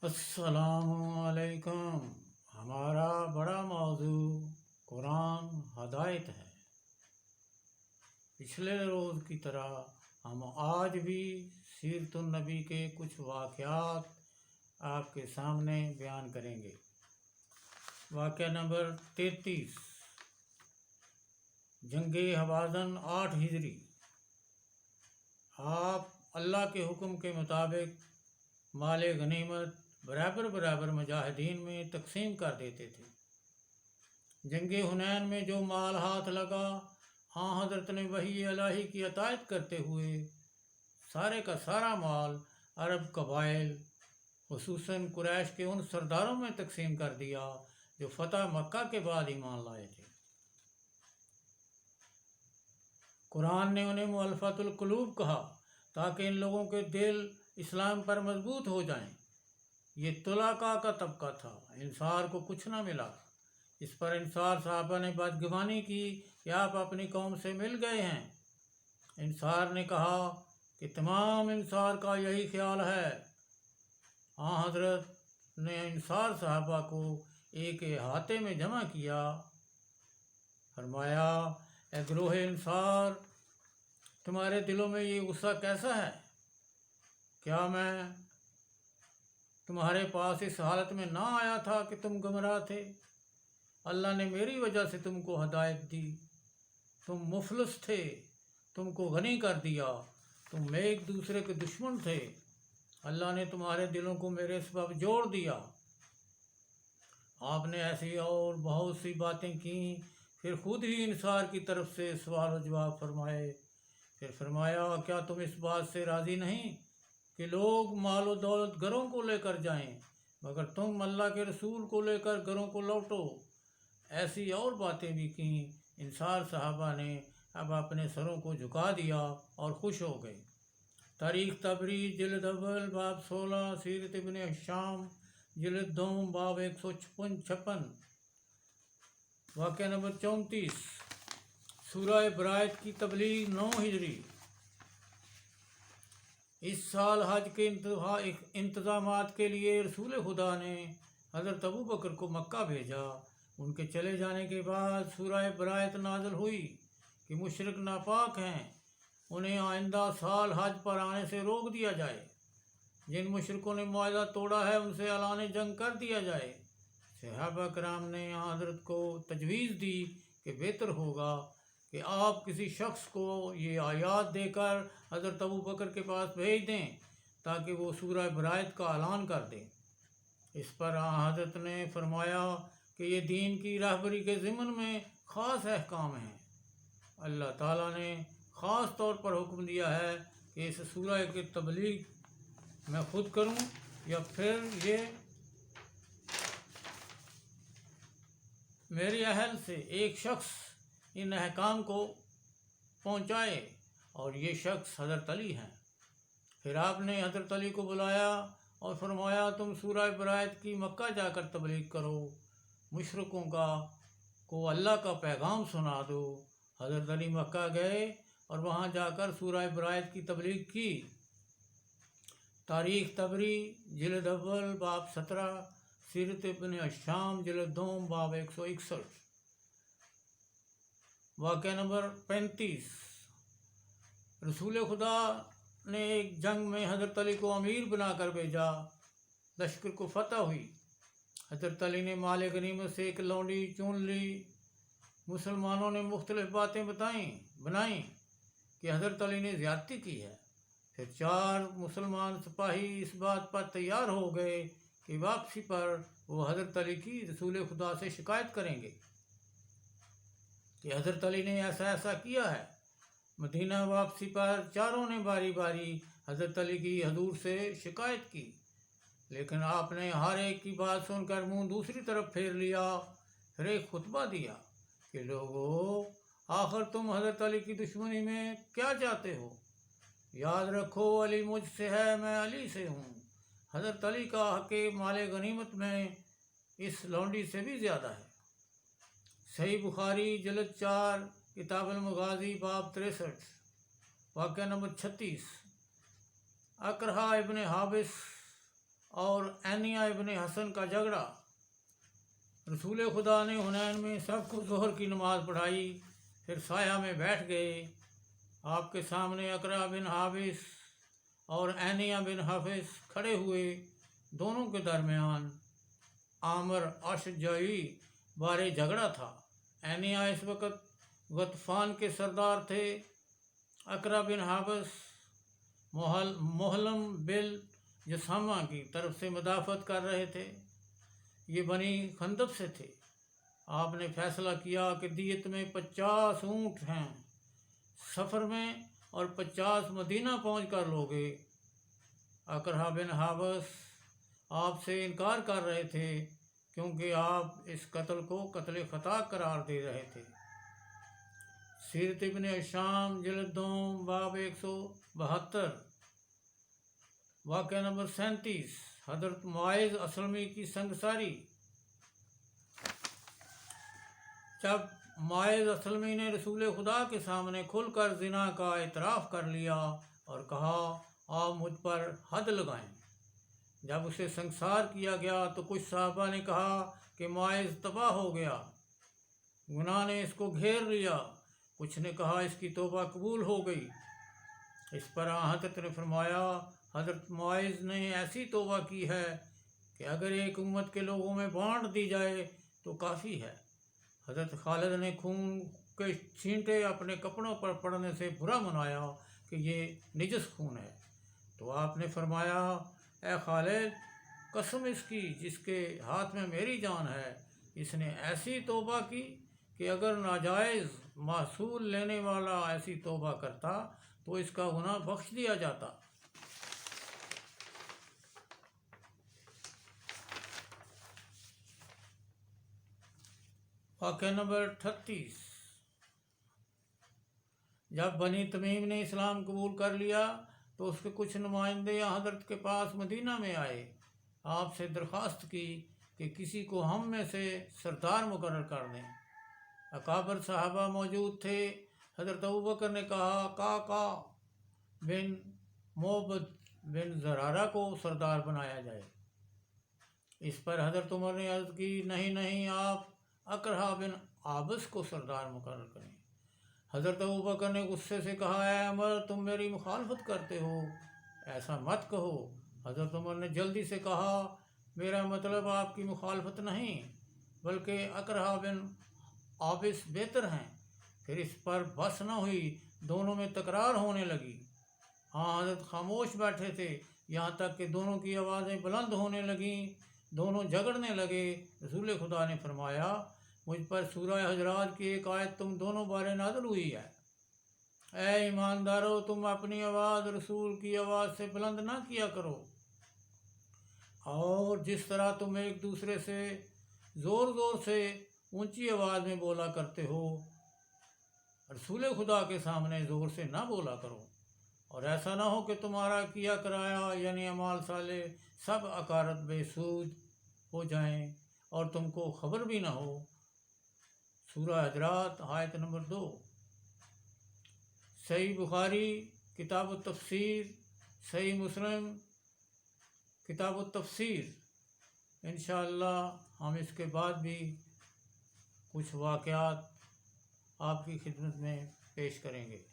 السلام علیکم۔ ہمارا بڑا موضوع قرآن ہدایت ہے۔ پچھلے روز کی طرح ہم آج بھی سیرت النبی کے کچھ واقعات آپ کے سامنے بیان کریں گے۔ واقعہ نمبر 33، جنگ ہوازن 8 ہجری۔ آپ اللہ کے حکم کے مطابق مال غنیمت برابر برابر مجاہدین میں تقسیم کر دیتے تھے۔ جنگ حنین میں جو مال ہاتھ لگا، حضرت نے وحی الہی کی اطاعت کرتے ہوئے سارے کا سارا مال عرب قبائل خصوصاً قریش کے ان سرداروں میں تقسیم کر دیا جو فتح مکہ کے بعد ایمان لائے تھے۔ قرآن نے انہیں مؤلفۃ القلوب کہا تاکہ ان لوگوں کے دل اسلام پر مضبوط ہو جائیں۔ یہ طلقاء کا طبقہ تھا، انصار کو کچھ نہ ملا۔ اس پر انصار صحابہ نے بدگمانی کی کہ آپ اپنی قوم سے مل گئے ہیں۔ انصار نے کہا کہ تمام انصار کا یہی خیال ہے۔ حضرت نے انصار صحابہ کو ایک احاطے میں جمع کیا، فرمایا، اے گروہ انصار، تمہارے دلوں میں یہ غصہ کیسا ہے؟ کیا میں تمہارے پاس اس حالت میں نہ آیا تھا کہ تم گمراہ تھے؟ اللہ نے میری وجہ سے تم کو ہدایت دی۔ تم مفلس تھے، تم کو غنی کر دیا، تم ایک دوسرے کے دشمن تھے، اللہ نے تمہارے دلوں کو میرے سبب جوڑ دیا۔ آپ نے ایسی اور بہت سی باتیں کیں، پھر خود ہی انصار کی طرف سے سوال و جواب فرمائے۔ پھر فرمایا، کیا تم اس بات سے راضی نہیں کہ لوگ مال و دولت گھروں کو لے کر جائیں، مگر تم اللہ کے رسول کو لے کر گھروں کو لوٹو؟ ایسی اور باتیں بھی کیں۔ انصار صحابہ نے اب اپنے سروں کو جھکا دیا اور خوش ہو گئے۔ تاریخ طبری جلد اول باب 16، سیرت ابن ہشام جلد دوم باب 156۔ واقعہ نمبر 34، سورہ برائت کی تبلیغ 9 ہجری۔ اس سال حج کے انتظامات کے لیے رسول خدا نے حضرت ابو بکر کو مکہ بھیجا۔ ان کے چلے جانے کے بعد سورہ برائت نازل ہوئی کہ مشرک ناپاک ہیں، انہیں آئندہ سال حج پر آنے سے روک دیا جائے۔ جن مشرکوں نے معاہدہ توڑا ہے ان سے اعلان جنگ کر دیا جائے۔ صحابہ کرام نے حضرت کو تجویز دی کہ بہتر ہوگا کہ آپ کسی شخص کو یہ آیات دے کر حضرت ابو بکر کے پاس بھیج دیں تاکہ وہ سورہ برائت کا اعلان کر دیں۔ اس پر حضرت نے فرمایا کہ یہ دین کی رہبری کے ضمن میں خاص احکام ہیں۔ اللہ تعالیٰ نے خاص طور پر حکم دیا ہے کہ اس سورہ کی تبلیغ میں خود کروں یا پھر یہ میرے اہل سے ایک شخص ان احکام کو پہنچائے، اور یہ شخص حضرت علی ہیں۔ پھر آپ نے حضرت علی کو بلایا اور فرمایا، تم سورہ برائت کی مکہ جا کر تبلیغ کرو، مشرکوں کو اللہ کا پیغام سنا دو۔ حضرت علی مکہ گئے اور وہاں جا کر سورہ برائت کی تبلیغ کی۔ تاریخ طبری جلد اول باب 17، سیرت ابن ہشام جلد دوم باب 161۔ واقعہ نمبر 35، رسول خدا نے ایک جنگ میں حضرت علی کو امیر بنا کر بھیجا۔ لشکر کو فتح ہوئی۔ حضرت علی نے مال غنیمت سے ایک لونڈی چن لی۔ مسلمانوں نے مختلف باتیں بنائیں کہ حضرت علی نے زیادتی کی ہے۔ پھر 4 مسلمان سپاہی اس بات پر تیار ہو گئے کہ واپسی پر وہ حضرت علی کی رسول خدا سے شکایت کریں گے کہ حضرت علی نے ایسا کیا ہے۔ مدینہ واپسی پر چاروں نے باری باری حضرت علی کی حضور سے شکایت کی، لیکن آپ نے ہر ایک کی بات سن کر منہ دوسری طرف پھیر لیا۔ پھر ایک خطبہ دیا کہ لوگو، آخر تم حضرت علی کی دشمنی میں کیا چاہتے ہو؟ یاد رکھو، علی مجھ سے ہے، میں علی سے ہوں۔ حضرت علی کا حق مال غنیمت میں اس لونڈی سے بھی زیادہ ہے۔ صحیح بخاری جلد 4، کتاب المغازی باب 63۔ واقعہ نمبر 36، اقرحہ ابن حابس اور اینیا ابن حسن کا جھگڑا۔ رسول خدا نے حنین میں سب کو ظہر کی نماز پڑھائی، پھر سایہ میں بیٹھ گئے۔ آپ کے سامنے اقرا بن حابس اور اینیا بن حفص کھڑے ہوئے۔ دونوں کے درمیان عامر اشجعی بارے جھگڑا تھا۔ اینیا اس وقت غطفان کے سردار تھے۔ اقرا بن حابس محلم بل جسامہ کی طرف سے مدافعت کر رہے تھے۔ یہ بنی خندق سے تھے۔ آپ نے فیصلہ کیا کہ دیت میں 50 اونٹ ہیں سفر میں اور 50 مدینہ پہنچ کر لوگے۔ اقرا بن حابس آپ سے انکار کر رہے تھے کیونکہ آپ اس قتل کو قتل خطا قرار دے رہے تھے۔ سیرت ابن ہشام جلد 2 باب 172 واقعہ نمبر 37 حضرت معاذ اسلمی کی سنگساری۔ جب معاذ اسلمی نے رسول خدا کے سامنے کھل کر زنا کا اعتراف کر لیا اور کہا آپ مجھ پر حد لگائیں، جب اسے سنگسار کیا گیا تو کچھ صحابہ نے کہا کہ معاذ تباہ ہو گیا، گناہ نے اس کو گھیر لیا۔ کچھ نے کہا اس کی توبہ قبول ہو گئی۔ اس پر حضرت نے فرمایا حضرت معاذ نے ایسی توبہ کی ہے کہ اگر ایک امت کے لوگوں میں بانٹ دی جائے تو کافی ہے۔ حضرت خالد نے خون کے چھینٹے اپنے کپڑوں پر پڑنے سے برا منایا کہ یہ نجس خون ہے، تو آپ نے فرمایا اے خالد، قسم اس کی جس کے ہاتھ میں میری جان ہے، اس نے ایسی توبہ کی کہ اگر ناجائز محصول لینے والا ایسی توبہ کرتا تو اس کا گناہ بخش دیا جاتا۔ واقعہ نمبر 38 جب بنی تمیم نے اسلام قبول کر لیا تو اس کے کچھ نمائندے حضرت کے پاس مدینہ میں آئے۔ آپ سے درخواست کی کہ کسی کو ہم میں سے سردار مقرر کر دیں۔ اکابر صحابہ موجود تھے۔ حضرت ابوبکر نے کہا قعقاع بن معبد بن زرارہ کو سردار بنایا جائے۔ اس پر حضرت عمر نے عرض کی نہیں، آپ اقرا بن عابس کو سردار مقرر کریں۔ حضرت ابوبکر نے غصے سے کہا اے عمر، تم میری مخالفت کرتے ہو، ایسا مت کہو۔ حضرت عمر نے جلدی سے کہا میرا مطلب آپ کی مخالفت نہیں بلکہ اقرا بن عابس بہتر ہیں۔ پھر اس پر بس نہ ہوئی، دونوں میں تکرار ہونے لگی۔ حضرت خاموش بیٹھے تھے یہاں تک کہ دونوں کی آوازیں بلند ہونے لگیں، دونوں جھگڑنے لگے۔ رسول خدا نے فرمایا مجھ پر سورہ حجرات کی ایک آیت تم دونوں بارے نازل ہوئی ہے، اے ایماندارو تم اپنی آواز رسول کی آواز سے بلند نہ کیا کرو، اور جس طرح تم ایک دوسرے سے زور زور سے اونچی آواز میں بولا کرتے ہو، رسول خدا کے سامنے زور سے نہ بولا کرو، اور ایسا نہ ہو کہ تمہارا کیا کرایا یعنی اعمال صالح سب اکارت بے سود ہو جائیں اور تم کو خبر بھی نہ ہو۔ سورہ حجرات آیت نمبر 2۔ صحیح بخاری کتاب التفسیر، صحیح مسلم کتاب التفسیر۔ انشاءاللہ ہم اس کے بعد بھی کچھ واقعات آپ کی خدمت میں پیش کریں گے۔